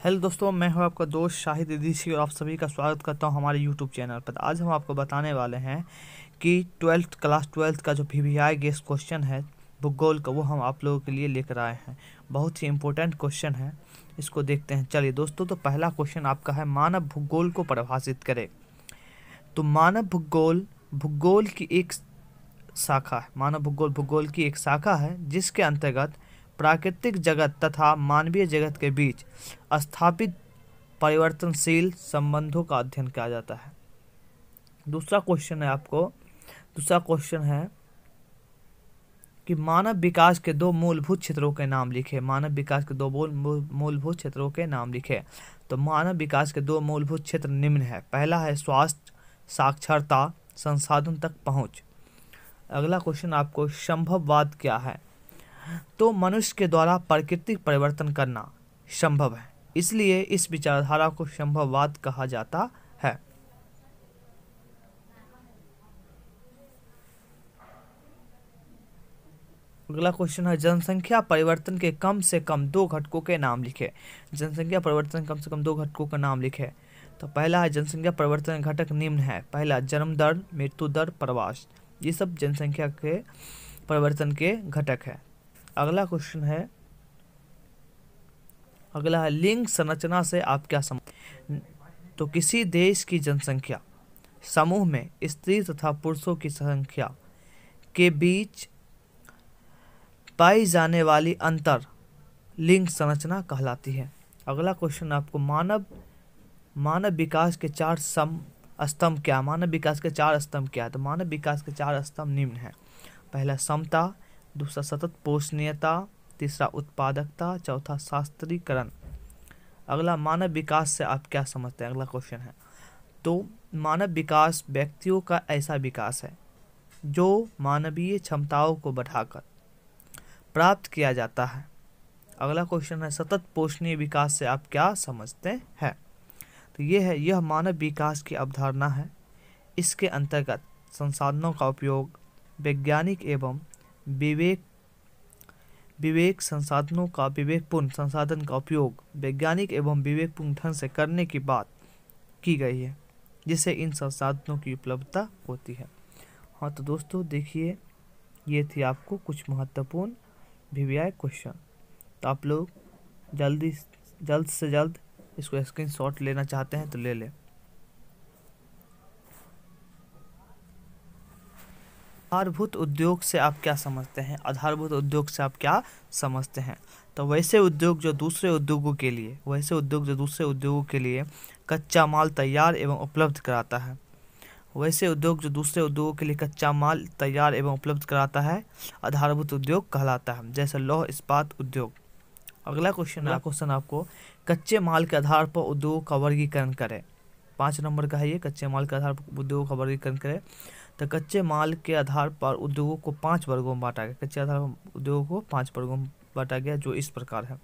Hello दोस्तों, मैं हूं आपका दोस्त शाहिद इदरीसी और आप सभी का स्वागत करता हूं हमारे यूट्यूब चैनल पर। आज हम आपको बताने वाले हैं कि क्लास ट्वेल्थ का जो वीवीआई गेस क्वेश्चन है भूगोल का, वो हम आप लोगों के लिए लेकर आए हैं। बहुत ही इम्पोर्टेंट क्वेश्चन है, इसको देखते हैं। चलिए दोस्तों, तो पहला क्वेश्चन आपका है, मानव भूगोल को परिभाषित करें। तो मानव भूगोल भूगोल की एक शाखा है। मानव भूगोल की एक शाखा है जिसके अंतर्गत प्राकृतिक जगत तथा मानवीय जगत के बीच स्थापित परिवर्तनशील संबंधों का अध्ययन किया जाता है। दूसरा क्वेश्चन है कि मानव विकास के दो मूलभूत क्षेत्रों के नाम लिखे। मानव विकास के दो मूलभूत क्षेत्रों के नाम लिखे। तो मानव विकास के दो मूलभूत क्षेत्र निम्न है। पहला है स्वास्थ्य, साक्षरता, संसाधन तक पहुंच। अगला क्वेश्चन आपको, संभववाद क्या है। तो मनुष्य के द्वारा प्राकृतिक परिवर्तन करना संभव है, इसलिए इस विचारधारा को संभववाद कहा जाता है। अगला क्वेश्चन है, जनसंख्या परिवर्तन के कम से कम दो घटकों के नाम लिखे। जनसंख्या परिवर्तन कम से कम दो घटकों का नाम लिखे। तो पहला है, जनसंख्या परिवर्तन घटक निम्न है। पहला, जन्म दर, मृत्यु दर, प्रवास। ये सब जनसंख्या के परिवर्तन के घटक है। अगला क्वेश्चन है, लिंग संरचना से आप क्या समझ। तो किसी देश की जनसंख्या समूह में स्त्री तथा पुरुषों की संख्या के बीच पाई जाने वाली अंतर लिंग संरचना कहलाती है। अगला क्वेश्चन आपको, मानव विकास के चार स्तंभ क्या। मानव विकास के चार स्तंभ क्या है। तो मानव विकास के चार स्तंभ निम्न है। पहला समता, दूसरा सतत पोषणीयता, तीसरा उत्पादकता, चौथा शास्त्रीकरण। अगला, मानव विकास से आप क्या समझते हैं। अगला क्वेश्चन है, तो मानव विकास व्यक्तियों का ऐसा विकास है जो मानवीय क्षमताओं को बढ़ाकर प्राप्त किया जाता है। अगला क्वेश्चन है, सतत पोषणीय विकास से आप क्या समझते हैं। तो यह मानव विकास की अवधारणा है। इसके अंतर्गत संसाधनों का उपयोग वैज्ञानिक एवं विवेकपूर्ण संसाधन का उपयोग वैज्ञानिक एवं विवेकपूर्ण ढंग से करने की बात की गई है, जिससे इन संसाधनों की उपलब्धता होती है। हाँ तो दोस्तों देखिए, ये थी आपको कुछ महत्वपूर्ण वीवीआई क्वेश्चन। तो आप लोग जल्द से जल्द इसको स्क्रीनशॉट लेना चाहते हैं तो ले लें। आधारभूत उद्योग से आप क्या समझते हैं। आधारभूत उद्योग से आप क्या समझते हैं। तो वैसे उद्योग जो दूसरे उद्योगों के लिए कच्चा माल तैयार एवं उपलब्ध कराता है। वैसे उद्योग जो दूसरे उद्योगों के लिए कच्चा माल तैयार एवं उपलब्ध कराता है आधारभूत उद्योग कहलाता है, जैसे लौह इस्पात उद्योग। अगला क्वेश्चन आपको, कच्चे माल के आधार पर उद्योगों का वर्गीकरण करें। 5 नंबर का है ये, कच्चे माल के आधार पर उद्योगों का वर्गीकरण करें। तो कच्चे माल के आधार पर उद्योगों को 5 वर्गों में बांटा गया। कच्चे आधार पर उद्योगों को 5 वर्गों में बांटा गया, जो इस प्रकार है।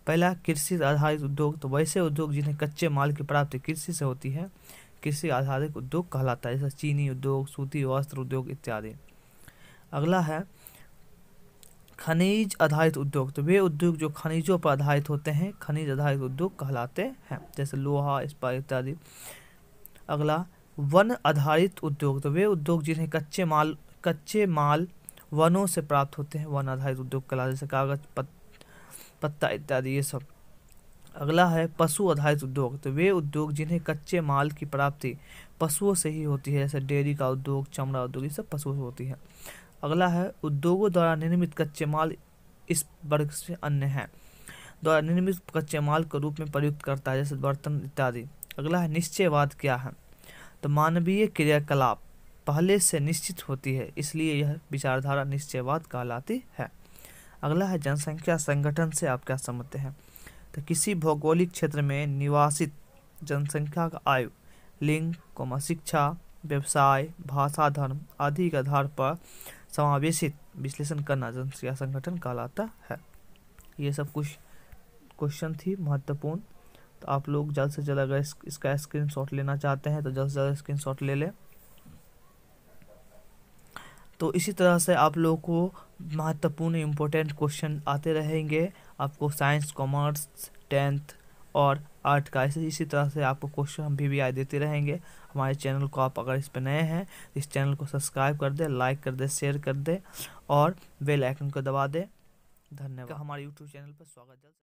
पहला, कृषि आधारित उद्योग। तो वैसे उद्योग जिन्हें कच्चे माल की प्राप्ति कृषि से होती है, कृषि आधारित उद्योग कहलाता है, जैसे चीनी उद्योग, सूती वस्त्र उद्योग इत्यादि। अगला है खनिज आधारित उद्योग। तो वे उद्योग जो खनिजों पर आधारित होते हैं, खनिज आधारित उद्योग कहलाते हैं, जैसे लोहा, इस्पात इत्यादि। अगला, वन आधारित उद्योग। तो वे उद्योग जिन्हें कच्चे माल वनों से प्राप्त होते हैं, वन आधारित उद्योग कहलाते हैं, जैसे कागज, पत्ता इत्यादि ये सब। अगला है पशु आधारित उद्योग। तो वे उद्योग जिन्हें कच्चे माल की प्राप्ति पशुओं से ही होती है, जैसे डेयरी का उद्योग, चमड़ा उद्योग, ये सब पशुओं से होती है। अगला है उद्योगों द्वारा निर्मित कच्चे माल। इस वर्ग से अन्य है, द्वारा निर्मित कच्चे माल के रूप में प्रयुक्त करता है, जैसे बर्तन इत्यादि। अगला है निश्चयवाद क्या है। तो मानवीय क्रियाकलाप पहले से निश्चित होती है, इसलिए यह विचारधारा निश्चयवाद कहलाती है। अगला है जनसंख्या संगठन से आप क्या समझते हैं। तो किसी भौगोलिक क्षेत्र में निवासित जनसंख्या का आयु, लिंग, शिक्षा, व्यवसाय, भाषा, धर्म आदि के आधार पर समावेशित विश्लेषण करना जनसंख्या संगठन कहलाता है। ये सब कुछ क्वेश्चन थी महत्वपूर्ण। तो आप लोग जल्द से जल्द अगर इसका स्क्रीनशॉट लेना चाहते हैं तो जल्द से जल्द स्क्रीनशॉट ले लें। तो इसी तरह से आप लोगों को महत्वपूर्ण इम्पोर्टेंट क्वेश्चन आते रहेंगे। आपको साइंस, कॉमर्स, 10th और आर्ट का। इसी तरह से आपको क्वेश्चन हम भी आए देते रहेंगे। हमारे चैनल को आप अगर इस पर नए हैं, इस चैनल को सब्सक्राइब कर दे, लाइक कर दे, शेयर कर दे और बेल आइकन को दबा दे। धन्यवाद। हमारे यूट्यूब चैनल पर स्वागत।